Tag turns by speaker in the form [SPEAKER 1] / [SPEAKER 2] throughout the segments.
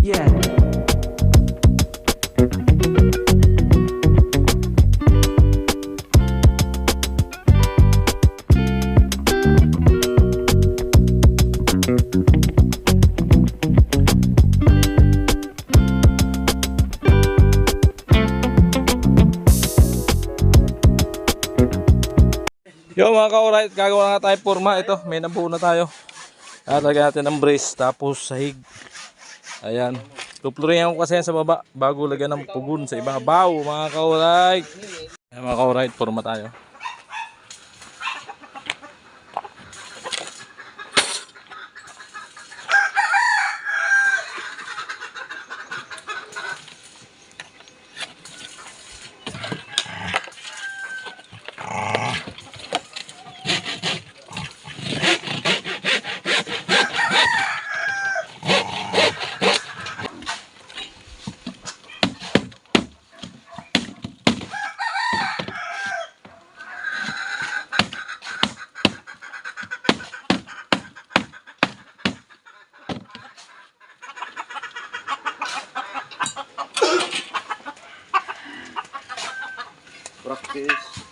[SPEAKER 1] Yeah. Yo mga ka-alright, gagawa na tayo forma. Ito, may nabuo na tayo. Lagyan natin ng brace, tapos sahig. Ayan. Tuplurin ko kasi yan sa baba bago lagyan ng pugon sa ibabaw mga ka-alright. Ayan mga ka-alright, forma tayo.
[SPEAKER 2] Practice.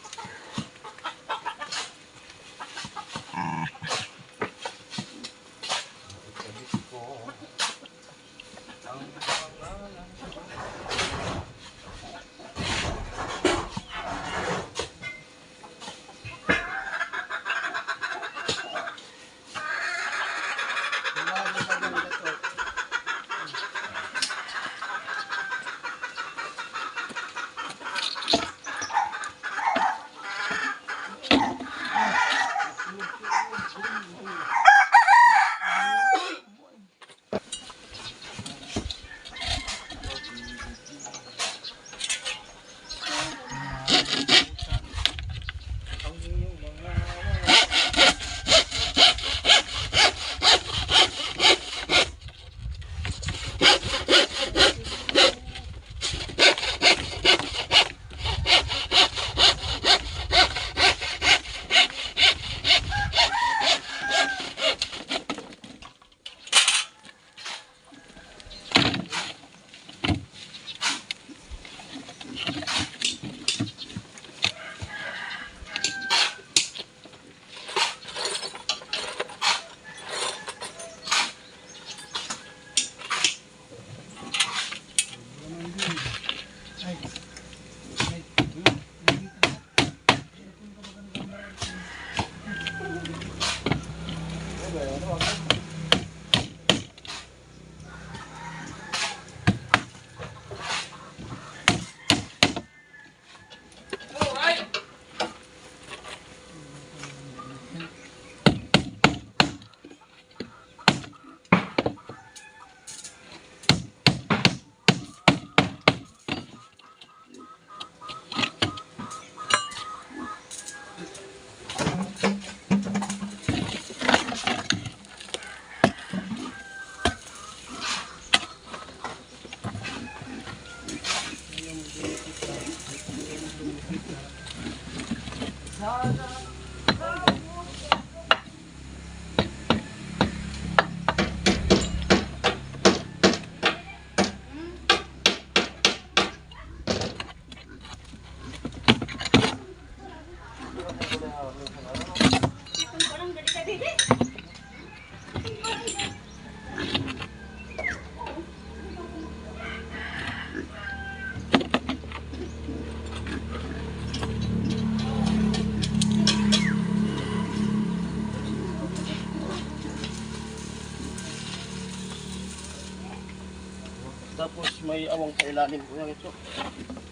[SPEAKER 3] Tapos may awang sa ilalim ko yan ito.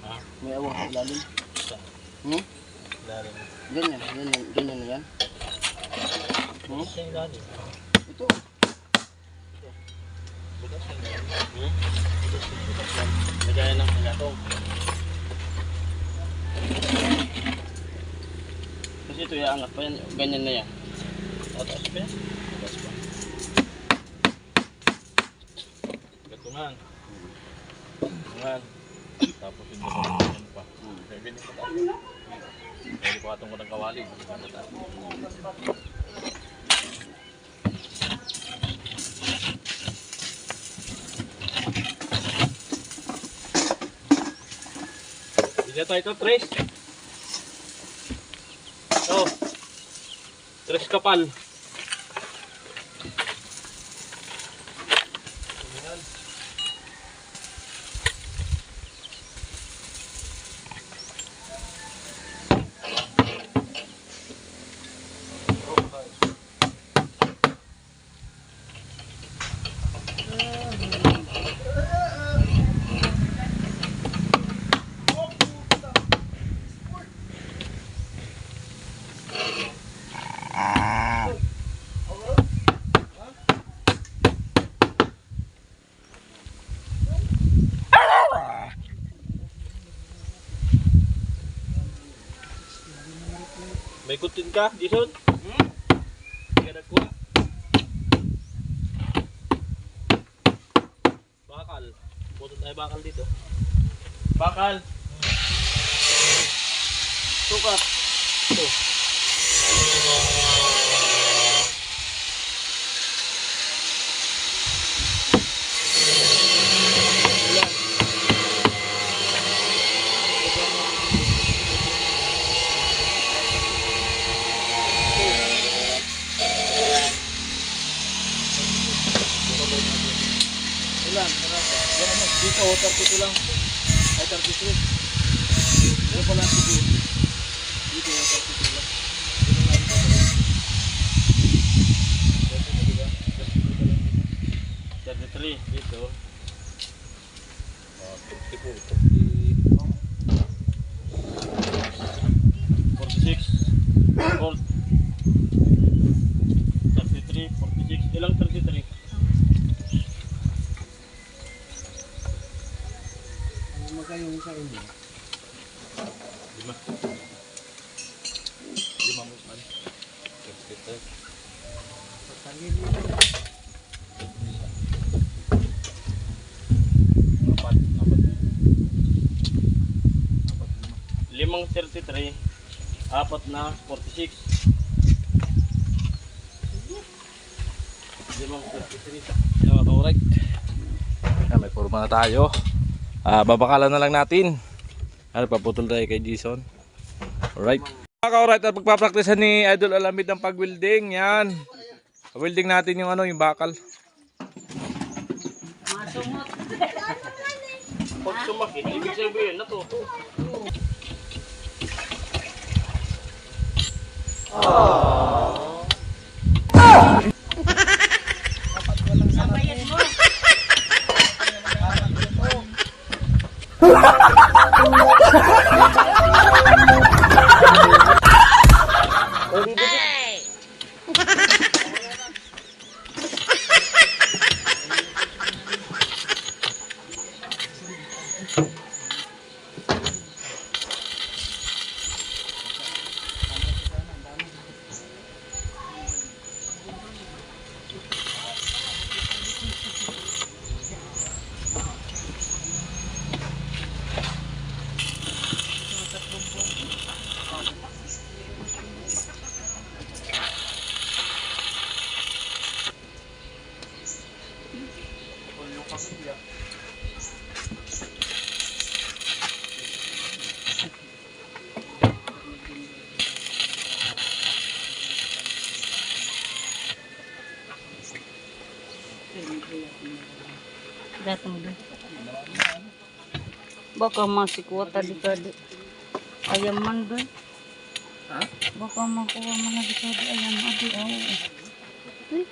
[SPEAKER 2] Ha?
[SPEAKER 3] May awang sa ilalim. Hmm?
[SPEAKER 2] Ilalim.
[SPEAKER 3] Ganyan na yan. Hmm?
[SPEAKER 2] Sa ilalim.
[SPEAKER 3] Ito.
[SPEAKER 2] Butas sa ilalim. Butas lang. Nagaya ng pinatong.
[SPEAKER 3] Kasi ito iaangat pa yan. Ganyan na yan.
[SPEAKER 2] Tataas pa yan? Tataas pa. Gatungan. Gatungan. Tapos yung gatungan pa. Kaya ganyan pa tayo. Pwede ko atong ko ng kawali. Bisa tayo ito, Tres. Ito. Tres kapal. May kutin ka, Jason? Kaya nagkuha. Bakal. Puto tayo bakal dito. Bakal. Sukat. Ito. Ilan? Yan ano? Dito, 32 lang. Ay, 33. Yan pala dito. Dito, 32 lang. Dito lang. 33 dito. 46. 33, 46. Ilang 33?
[SPEAKER 3] Magkayong sa inyo.
[SPEAKER 2] 5. 5 mo man. 33.
[SPEAKER 3] Pagtangin mo. 5 33, 4 na 46. 5 33.
[SPEAKER 1] Yan, alright. Yan, may forma na tayo. Babakalan na lang natin. Paputol tayo kay Jason. Alright. Mga ka-alright, at pagpapraktisan ni Idol Alamid ng pag-welding. Yan. Welding natin yung ano, yung bakal.
[SPEAKER 3] Pag sumakit, ibig sabihin na to.
[SPEAKER 4] Datang doon. Baka masikwata di kadi. Ayam man doon.
[SPEAKER 3] Ha?
[SPEAKER 4] Baka makuha man na di kadi ayam adi. Uy.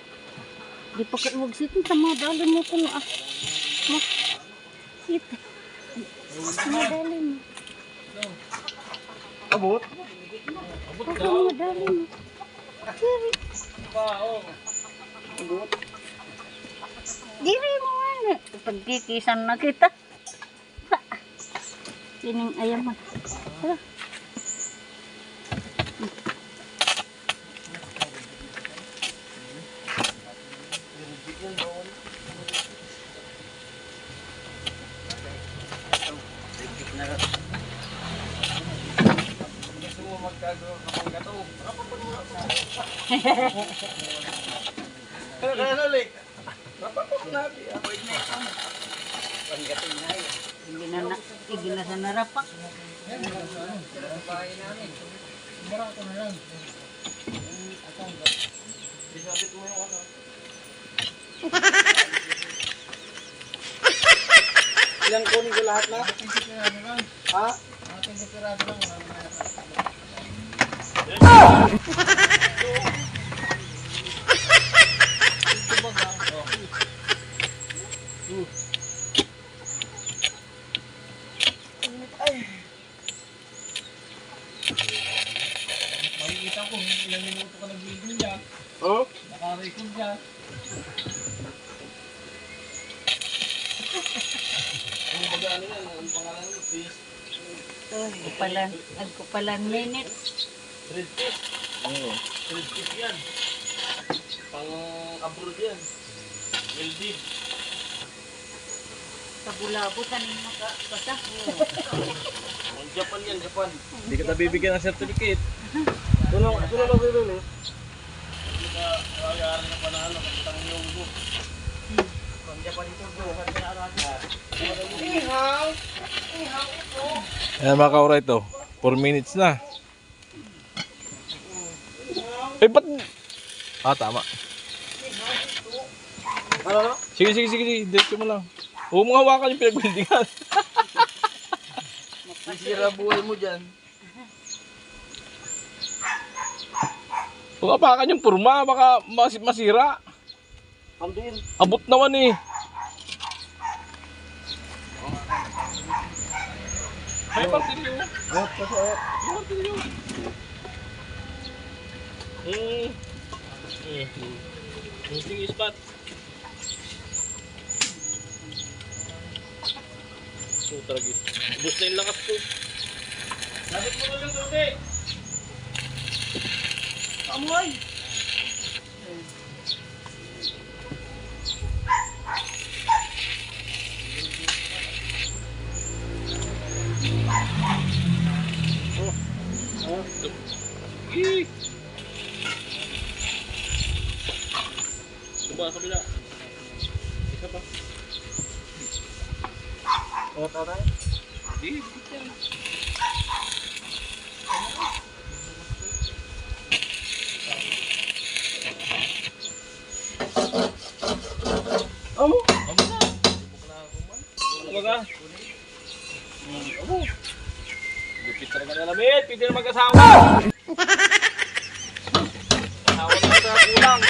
[SPEAKER 4] Di pa ka wag sitin sama dali mo kung mak. Ito. Sama dali mo.
[SPEAKER 3] Abot?
[SPEAKER 4] Baka sama dali mo. Diri.
[SPEAKER 3] Abot?
[SPEAKER 4] Diri mo ano. Pagkikisan na kita. Sining ayam man. Hala.
[SPEAKER 3] Kaya ulit. Napakot na. Avoid na ito. Panggating na yun.
[SPEAKER 4] Hindi na igil na sa narapak.
[SPEAKER 3] Ilang kunin ko lahat na? Ha?
[SPEAKER 2] Makikita ko, ilang minuto ka nag-video niya.
[SPEAKER 3] Oh?
[SPEAKER 2] Naka-record niya.
[SPEAKER 3] Ano ba ano yan? Ang pangalan mo? Fish?
[SPEAKER 4] Agkupalan minute.
[SPEAKER 3] Red fish? Oo. Red fish yan. Pang abroad yan. LD.
[SPEAKER 4] Sa bulabutan yung makapasa.
[SPEAKER 3] Ang Japan yan, Japan.
[SPEAKER 1] Hindi ka nabibigyan ng certificate.
[SPEAKER 3] Ano lang rin eh? Hindi ka kayari na panalo. Kapitang yung mo. Ang Japan ito bro. Kasi na-arahan. Ihaw! Ihaw ito!
[SPEAKER 1] Ayan mga kauray ito. 4 minutes na. Eh, ba't? Ah, tama.
[SPEAKER 3] Ano?
[SPEAKER 1] Sige. Diretso mo lang. Huwag mo hawakan yung pinag-buildingan.
[SPEAKER 3] Sisira buhay mo dyan.
[SPEAKER 1] Huwag hawakan yung purma. Baka masira.
[SPEAKER 3] Kamdin.
[SPEAKER 1] Abot naman eh. Ay, martilyo. Martilyo.
[SPEAKER 3] Sige, spot.
[SPEAKER 1] So, tragis.
[SPEAKER 3] Ubus na yung lakas ko. Sabit mo lang doon eh. Amoy!
[SPEAKER 2] Suba, kabila. Isa pa.
[SPEAKER 3] Ano tayo?
[SPEAKER 2] Di, dikit yan.
[SPEAKER 3] Amo?
[SPEAKER 2] Amo na.
[SPEAKER 3] Ano ka?
[SPEAKER 2] Amo. Lupit talaga na lamit. Pwede na mag-asawa. Asawa na sa kulang.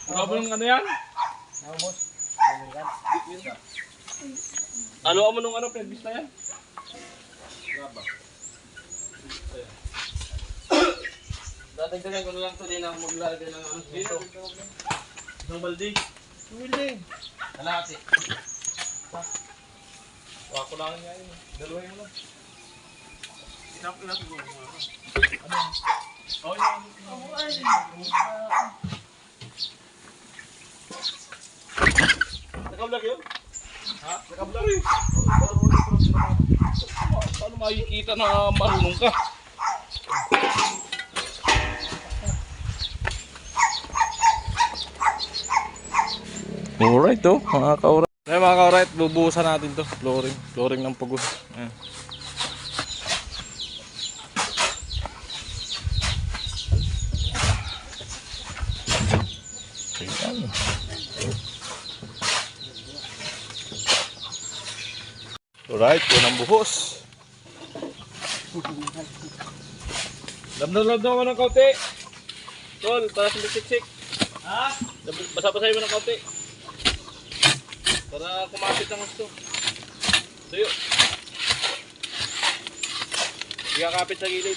[SPEAKER 1] Grabe yung ano yan?
[SPEAKER 2] Ano mo nung ano, pinag-vista yan?
[SPEAKER 3] Dadagdagan ko na lang ito din ang maglalagay ng ano dito.
[SPEAKER 2] Isang baldi.
[SPEAKER 3] Willing. Kalahati.
[SPEAKER 2] Wako lang nga yun. Dalawa yun lang.
[SPEAKER 3] Isang lang siguro.
[SPEAKER 2] Oh, yun.
[SPEAKER 3] Nakablog yun?
[SPEAKER 2] Ha? Nakablur eh. Paano makikita na marunong ka?
[SPEAKER 1] Alright to, mga kauray. Ay, mga kauray, bubuhusan natin to. Flooring ng pugon. Ayan. Ayan. Alright, yun ang buhos.
[SPEAKER 2] Labdab mo ng kaunti. Tol, para sa siksik.
[SPEAKER 3] Ha?
[SPEAKER 2] Basa-basahin mo ng kaunti. Para kumapit ang gusto. Tuyo. Hindi ka kapit sa gilid.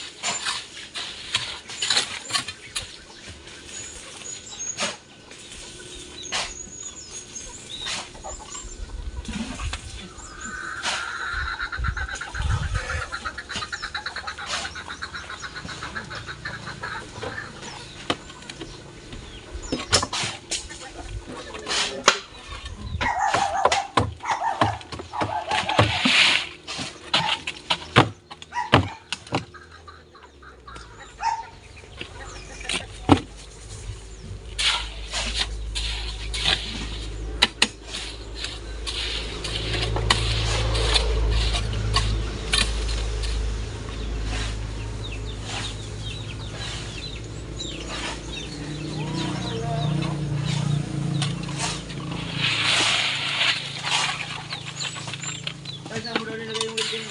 [SPEAKER 1] Patanong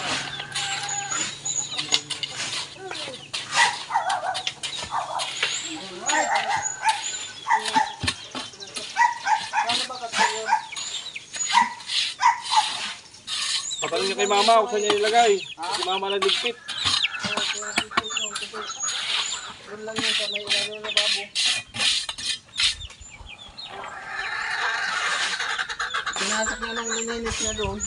[SPEAKER 1] niyo kay mama kung saan niya ilagay. Si mama nagligpit.
[SPEAKER 3] Doon lang yun sa may ilalim na babo. Pinasok na nung lininis niya doon.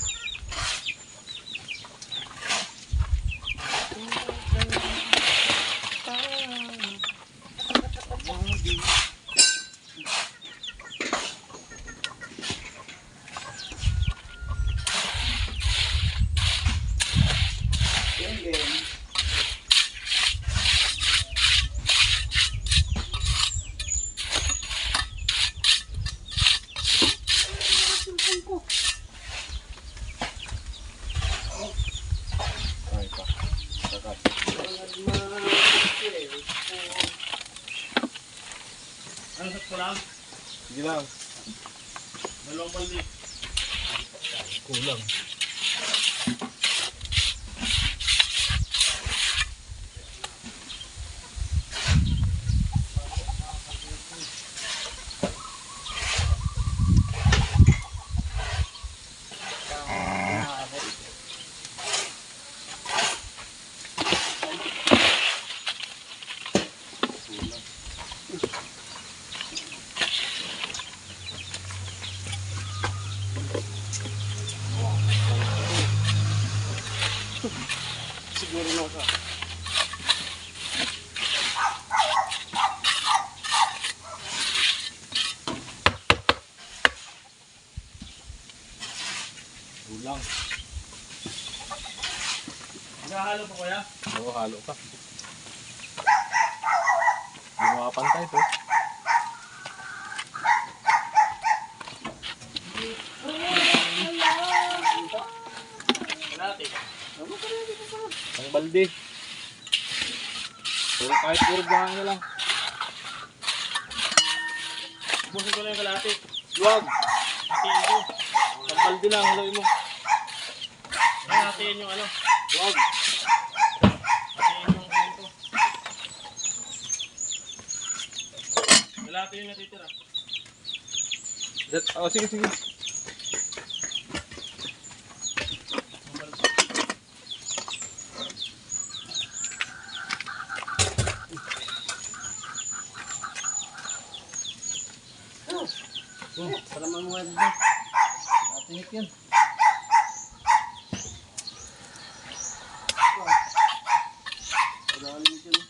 [SPEAKER 2] Ano sa kulang?
[SPEAKER 1] Sige lang.
[SPEAKER 2] Dalawang balde.
[SPEAKER 1] Kulang.
[SPEAKER 3] Siguro lang ka.
[SPEAKER 1] Kulang.
[SPEAKER 2] Naghahalo pa kuya?
[SPEAKER 1] Oo, halo ka. Hindi mo makapantay to.
[SPEAKER 2] Kalahati.
[SPEAKER 1] Ang balde. Pero kahit puro buhangin na lang.
[SPEAKER 2] Busin ko na yung kalahati.
[SPEAKER 1] Huwag.
[SPEAKER 2] Hatiin ko.
[SPEAKER 1] Ang balde lang, haloy mo.
[SPEAKER 2] Hatiin yung ano.
[SPEAKER 1] Huwag.
[SPEAKER 2] Hatiin yung ano ko. Kalahati yung natitira.
[SPEAKER 1] Oh, sige, sige.
[SPEAKER 3] Para mamuhay dito. Natingit yun. Padahalin yun.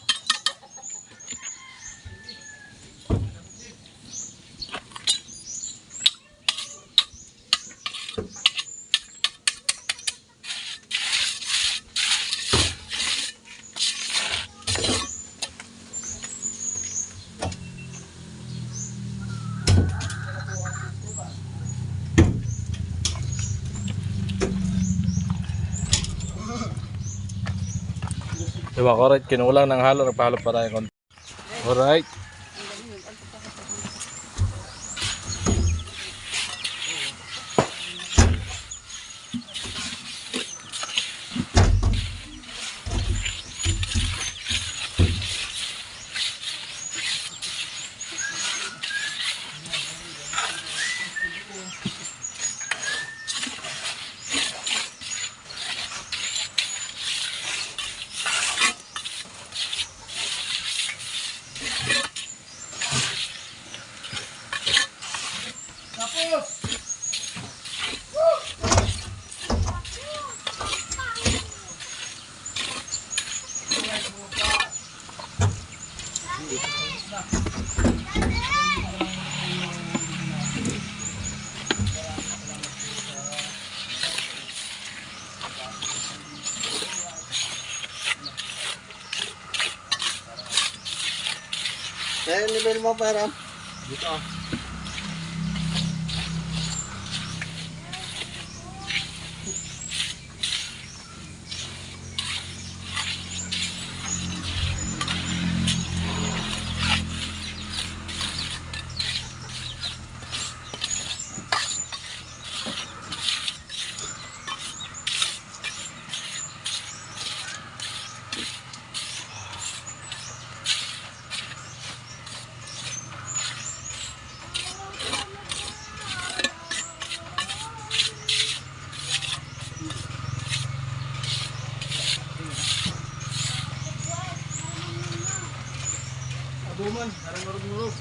[SPEAKER 1] Diba, correct. Kinulang ng halo, nagpahalo pa tayo konti. Alright.
[SPEAKER 3] Kaya yung level mo para.
[SPEAKER 1] Dito ah.
[SPEAKER 3] murug-murug.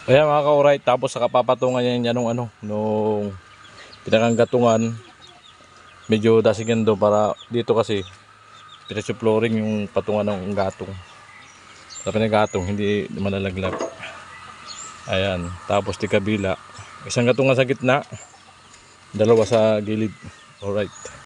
[SPEAKER 1] Ayan mga ka-alright, tapos sa kapapatungan niya nung nung pinakanggatungan, medyo dasigan do para dito kasi pinasyo flooring yung patungan ng gatong. Sabi ng gatong hindi malalaglag. Ayan, tapos di kabila, isang gatungan sa gitna, dalawa sa gilid. Alright.